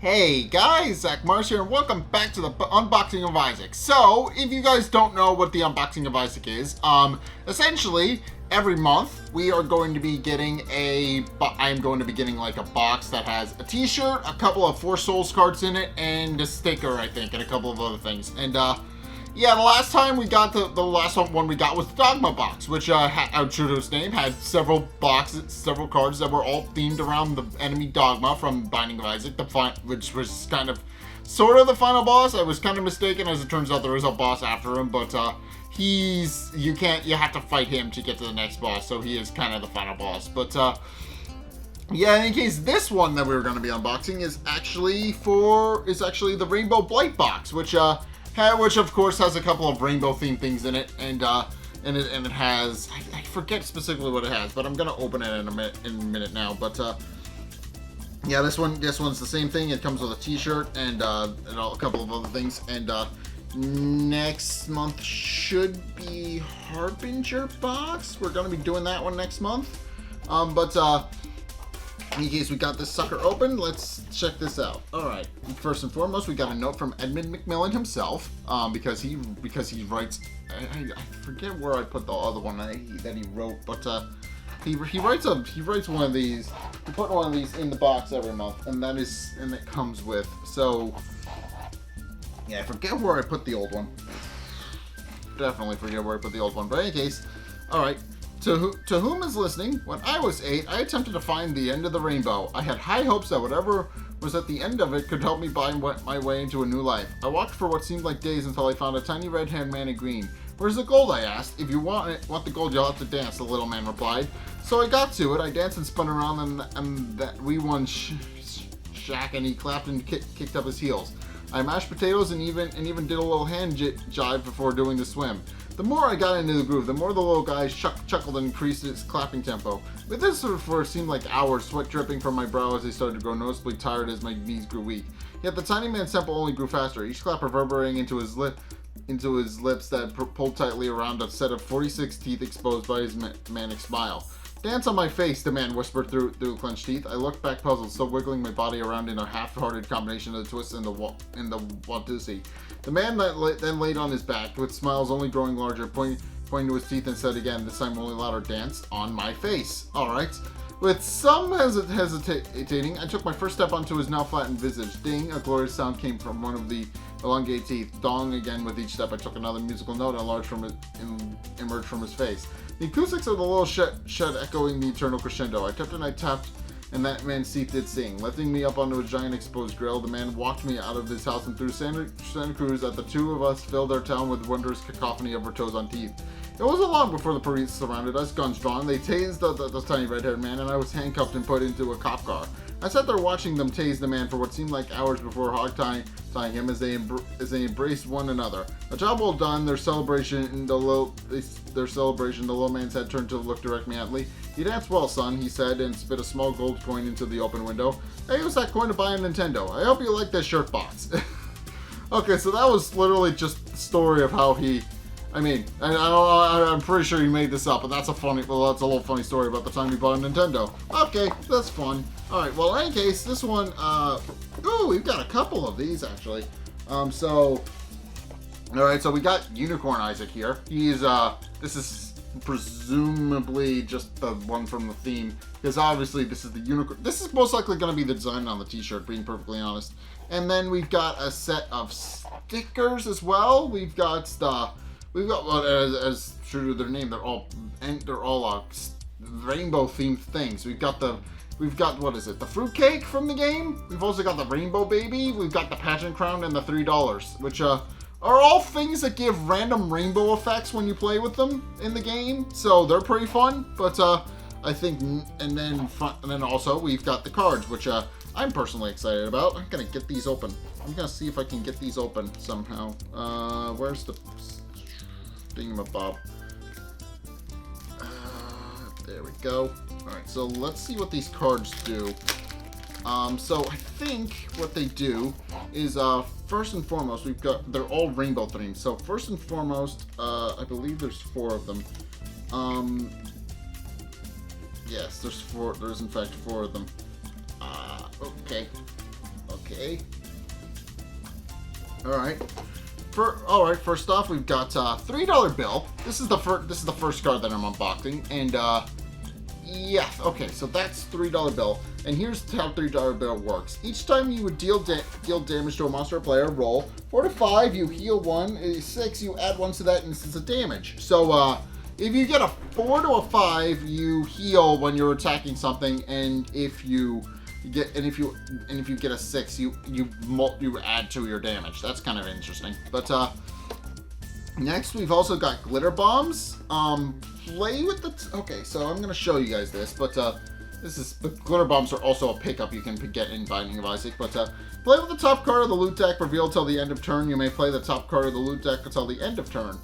Hey guys, Zack here, and welcome back to the unboxing of Isaac. So, if you guys don't know what the unboxing of Isaac is, essentially, every month we are going to be getting I'm going to be getting like a box that has a t-shirt, a couple of 4 Souls cards in it, and a sticker, I think, and a couple of other things. And, yeah, the last time we got the last one we got was the Dogma box, which, true to its name, had several cards that were all themed around the enemy Dogma from Binding of Isaac, which was kind of, sort of the final boss. I was kind of mistaken, as it turns out there is a boss after him, but, you have to fight him to get to the next boss, so he is kind of the final boss. But, yeah, in any case, this one that we were going to be unboxing is actually the Rainbow Blight Box, which of course has a couple of rainbow themed things in it, and it has, I forget specifically what it has, but I'm gonna open it in a minute now. But yeah, this one's the same thing. It comes with a t-shirt and a couple of other things, and next month should be Harbinger box. We're gonna be doing that one next month. In case we got this sucker open, let's check this out. Alright, first and foremost, we got a note from Edmund McMillan himself, because he writes, I forget where I put the other one that he wrote, but he writes one of these, he put one of these in the box every month, and it comes with, so, yeah, I forget where I put the old one. Definitely forget where I put the old one, but in any case, alright. To whom is listening, when I was 8, I attempted to find the end of the rainbow. I had high hopes that whatever was at the end of it could help me find my way into a new life. I walked for what seemed like days until I found a tiny red-haired man in green. Where's the gold, I asked. If you want the gold, you'll have to dance, the little man replied. So I got to it. I danced and spun around, and that we won shack, and he clapped and kicked up his heels. I mashed potatoes and even did a little hand jive before doing the swim. The more I got into the groove, the more the little guy chuckled and increased its clapping tempo. With this for it seemed like hours, sweat dripping from my brow as I started to grow noticeably tired as my knees grew weak. Yet the tiny man's tempo only grew faster, each clap reverberating into his lips that pulled tightly around a set of 46 teeth exposed by his manic smile. Dance on my face, the man whispered through clenched teeth. I looked back puzzled, still wiggling my body around in a half-hearted combination of the twist and the Watusi. The man then laid on his back, with smiles only growing larger, pointing to his teeth and said again, this time only louder, dance on my face. Alright. With some hesitating, I took my first step onto his now flattened visage. Ding, a glorious sound came from one of the elongated teeth. Dong, again with each step I took another musical note emerged from his face. The acoustics of the little shed echoing the eternal crescendo. I tapped and I tapped, and that man's teeth did sing. Lifting me up onto a giant exposed grill, the man walked me out of his house and through Santa Cruz that the two of us filled our town with wondrous cacophony of toes on teeth. It wasn't long before the police surrounded us, guns drawn. They tased the tiny red-haired man, and I was handcuffed and put into a cop car. I sat there watching them tase the man for what seemed like hours before hog-tying him as they embraced one another. A job well done. Their celebration, the little man's head turned to look directly at me. You danced well, son, he said, and spit a small gold coin into the open window. I used that coin to buy a Nintendo. I hope you like this shirt box. Okay, so that was literally just the story of how he... I'm pretty sure he made this up, but that's a little funny story about the time he bought a Nintendo. Okay, that's fun. Alright, well, in any case, this one, we've got a couple of these, actually. Alright, so we got Unicorn Isaac here. This is presumably just the one from the theme, because obviously this is the unicorn. This is most likely going to be the design on the t-shirt, being perfectly honest. And then we've got a set of stickers as well. We've got as true to their name, they're all rainbow themed things. We've got what is it? The fruitcake from the game. We've also got the rainbow baby. We've got the pageant crown and the $3, which are all things that give random rainbow effects when you play with them in the game. So they're pretty fun. But I think, and then also we've got the cards, which I'm personally excited about. I'm gonna get these open. I'm gonna see if I can get these open somehow. Where's the thingamabob? There we go. Alright, so let's see what these cards do. So I think what they do is, first and foremost, they're all rainbow themed. So first and foremost, I believe there's 4 of them. Yes, there's in fact 4 of them. Okay. Okay. All right. First off, we've got $3 bill. This is the first card that I'm unboxing, and yeah. Okay, so that's $3 bill, and here's how $3 bill works. Each time you would deal damage to a monster or player, roll 4 to 5. You heal 1. 6. You add 1 to that instance of damage. So if you get a 4 to a 5, you heal when you're attacking something, and if you get a 6, you add to your damage. That's kind of interesting. But next we've also got glitter bombs. Play with the okay, so I'm gonna show you guys this, but the glitter bombs are also a pickup you can get in Binding of Isaac. But play with the top card of the loot deck revealed till the end of turn. You may play the top card of the loot deck until the end of turn.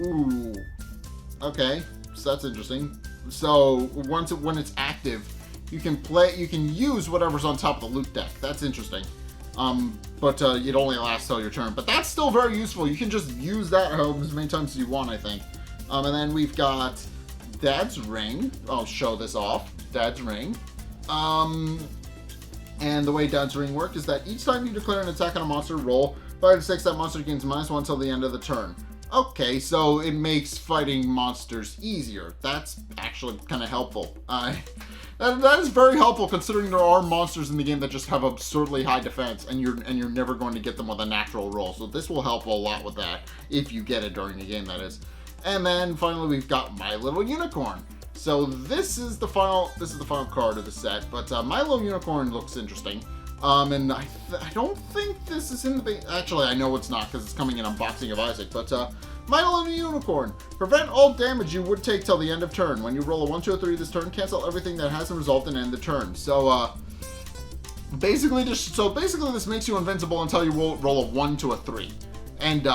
Ooh, okay, so that's interesting. So when it's active, you can use whatever's on top of the loot deck. That's interesting. But it only lasts till your turn. But that's still very useful. You can just use that as many times as you want, I think. And then we've got Dad's Ring. I'll show this off. Dad's Ring. And the way Dad's Ring works is that each time you declare an attack on a monster, roll 5 to 6. That monster gains -1 till the end of the turn. Okay, so it makes fighting monsters easier. That's actually kind of helpful. That is very helpful, considering there are monsters in the game that just have absurdly high defense, and you're never going to get them with a natural roll. So this will help a lot with that, if you get it during the game, that is. And then finally we've got My Little Unicorn. So this is the final card of the set. But My Little Unicorn looks interesting. And I don't think this is in the actually I know it's not, because it's coming in Unboxing of Isaac. But My Little Unicorn. Prevent all damage you would take till the end of turn. When you roll a 1, 2, or 3 this turn, cancel everything that hasn't resolved and end the turn. So basically this makes you invincible until you roll a 1 to a 3. And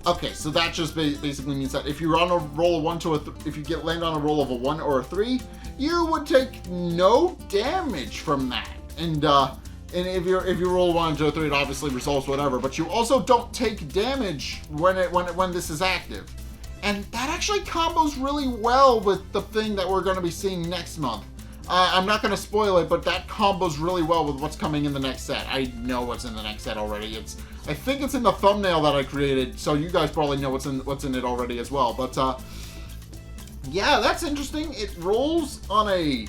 okay, so that just basically means that if you're on a roll of 1 to a if you land on a roll of a 1 or a 3, you would take no damage from that. And if you roll 1 to a 3, it obviously resolves whatever, but you also don't take damage when this is active. And that actually combos really well with the thing that we're going to be seeing next month. I'm not going to spoil it, but that combos really well with what's coming in the next set. I know what's in the next set already. I think it's in the thumbnail that I created, so you guys probably know what's in it already as well. But yeah, that's interesting. It rolls on a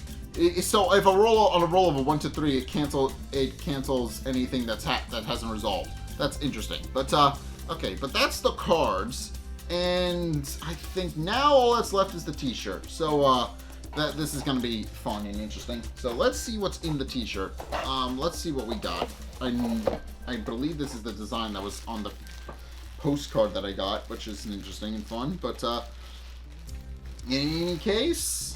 so if on a roll of a 1 to 3, it cancels anything that hasn't resolved. That's interesting. But okay, but that's the cards, and I think now all that's left is the T-shirt. So this is going to be fun and interesting. So let's see what's in the T-shirt. Let's see what we got. I believe this is the design that was on the postcard that I got, which is interesting and fun. But in any case,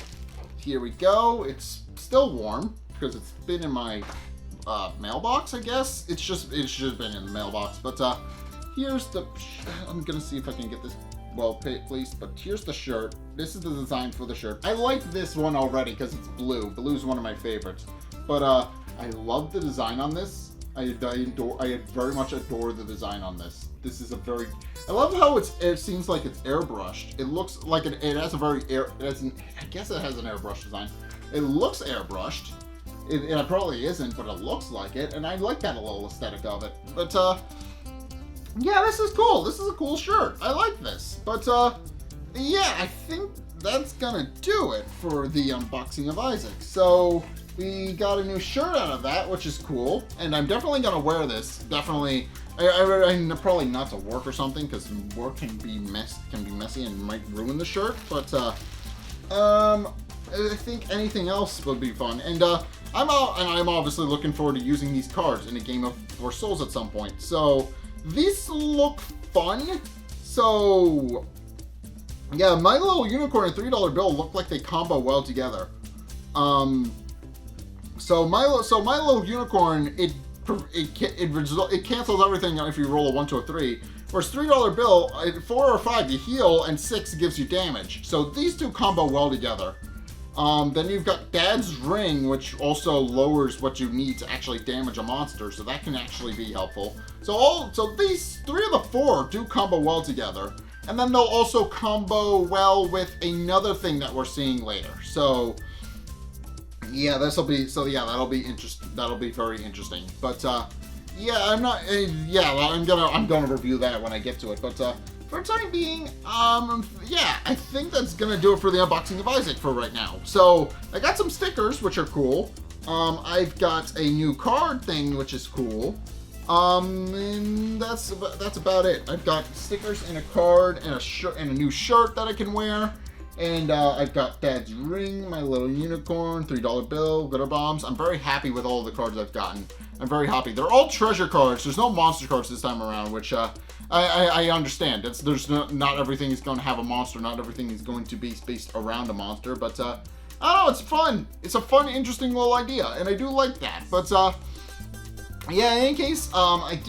here we go. It's still warm because it's been in my mailbox, I guess. It's just been in the mailbox. But here's the. I'm gonna see if I can get this well placed. But here's the shirt. This is the design for the shirt. I like this one already because it's blue. Blue's one of my favorites. But I love the design on this. I very much adore the design on this. This is I love how it seems like it's airbrushed. It looks like it has a very I guess it has an airbrush design. It looks airbrushed. It probably isn't, but it looks like it, and I like that little aesthetic of it. But yeah, this is cool. This is a cool shirt. I like this. But yeah, I think that's gonna do it for the unboxing of Isaac. So we got a new shirt out of that, which is cool, and I'm definitely gonna wear this. Definitely, I'm probably not to work or something, because work can be messy and might ruin the shirt. But I think anything else would be fun, and I'm obviously looking forward to using these cards in a game of Four Souls at some point. So these look fun. So yeah, My Little Unicorn and $3 bill look like they combo well together. So my Little Unicorn, it cancels everything if you roll a 1 to a 3. Whereas $3 bill, 4 or 5 you heal, and 6 gives you damage. So these two combo well together. Then you've got Dad's Ring, which also lowers what you need to actually damage a monster, so that can actually be helpful. So these 3 of the 4 do combo well together. And then they'll also combo well with another thing that we're seeing later. So yeah, that'll be interesting. That'll be very interesting. But yeah, I'm not. Yeah, I'm gonna review that when I get to it. But for the time being, yeah, I think that's gonna do it for the unboxing of Isaac for right now. So I got some stickers, which are cool. I've got a new card thing, which is cool. And that's about it. I've got stickers and a card and a shirt and a new shirt that I can wear. And I've got Dad's ring, my little unicorn, $3 bill, glitter bombs. I'm very happy with all the cards I've gotten. I'm very happy. They're all treasure cards. There's no monster cards this time around, which I understand. Not everything is going to have a monster. Not everything is going to be based around a monster. But I don't know. It's fun. It's a fun, interesting little idea, and I do like that. But yeah, in any case, thank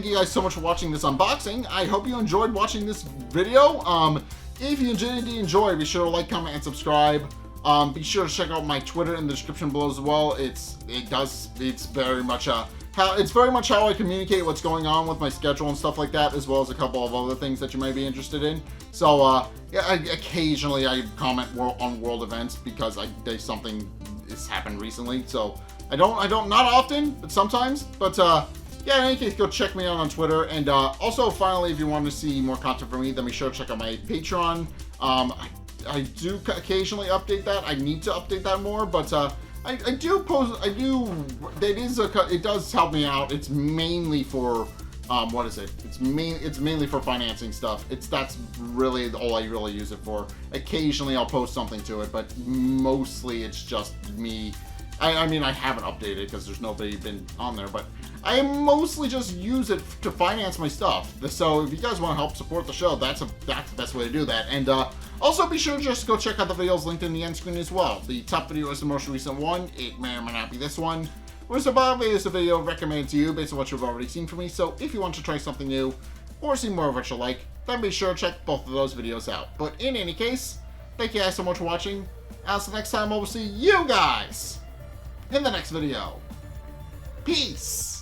you guys so much for watching this unboxing. I hope you enjoyed watching this video. If you did enjoy, be sure to like, comment, and subscribe. Be sure to check out my Twitter in the description below as well. It's very much how I communicate what's going on with my schedule and stuff like that, as well as a couple of other things that you may be interested in. So yeah, occasionally I comment on world events because something has happened recently. So I don't not often, but sometimes. But yeah, in any case, go check me out on Twitter. And also, finally, if you want to see more content from me, then be sure to check out my Patreon. I do occasionally update that. I need to update that more, but I do post. It does help me out. It's mainly for what is it? It's mainly for financing stuff. That's really all I really use it for. Occasionally, I'll post something to it, but mostly it's just me. I mean, I haven't updated because there's nobody been on there, but I mostly just use it to finance my stuff. So if you guys want to help support the show, that's the best way to do that. And also be sure to just go check out the videos linked in the end screen as well. The top video is the most recent one. It may or may not be this one. Whereas the bottom video is a video recommended to you based on what you've already seen from me. So if you want to try something new or see more of what you like, then be sure to check both of those videos out. But in any case, thank you guys so much for watching. Until next time, I will see you guys in the next video. Peace!